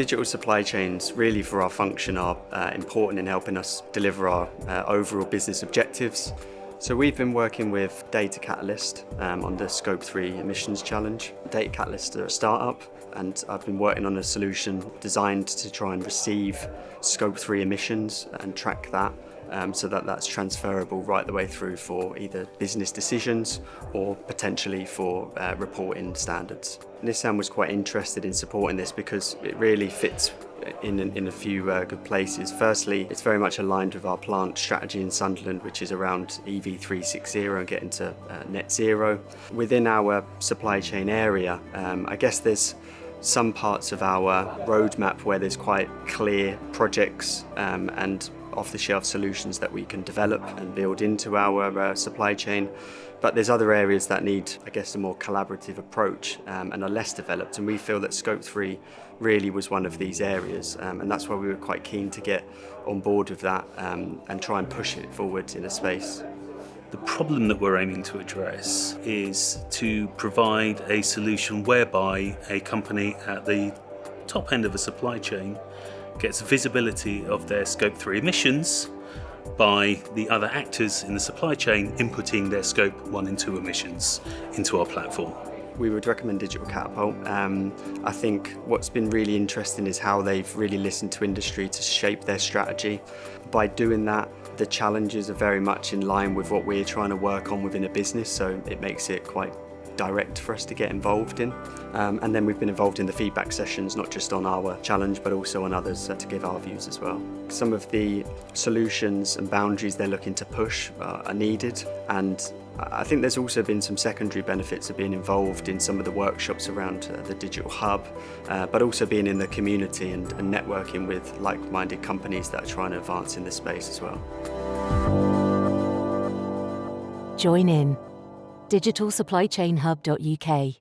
Digital supply chains really for our function are important in helping us deliver our overall business objectives. So we've been working with Data Catalyst on the Scope 3 emissions challenge. Data Catalyst are a startup, and I've been working on a solution designed to try and receive Scope 3 emissions and track that so that that's transferable right the way through for either business decisions or potentially for reporting standards. Nissan was quite interested in supporting this because it really fits in a few good places. Firstly, it's very much aligned with our plant strategy in Sunderland, which is around EV 360 and getting to net zero. Within our supply chain area, I guess there's some parts of our roadmap where there's quite clear projects and off-the-shelf solutions that we can develop and build into our supply chain. But there's other areas that need, I guess, a more collaborative approach and are less developed. And we feel that Scope 3 really was one of these areas. And that's why we were quite keen to get on board with that and try and push it forward in a space. The problem that we're aiming to address is to provide a solution whereby a company at the top end of the supply chain gets visibility of their Scope 3 emissions by the other actors in the supply chain inputting their Scope 1 and 2 emissions into our platform. We would recommend Digital Catapult. I think what's been really interesting is how they've really listened to industry to shape their strategy. By doing that, the challenges are very much in line with what we're trying to work on within a business, so it makes it quite direct for us to get involved in. And then we've been involved in the feedback sessions, not just on our challenge, but also on others to give our views as well. Some of the solutions and boundaries they're looking to push are needed, and I think there's also been some secondary benefits of being involved in some of the workshops around the digital hub, but also being in the community and networking with like-minded companies that are trying to advance in this space as well. Join in. digitalsupplychainhub.uk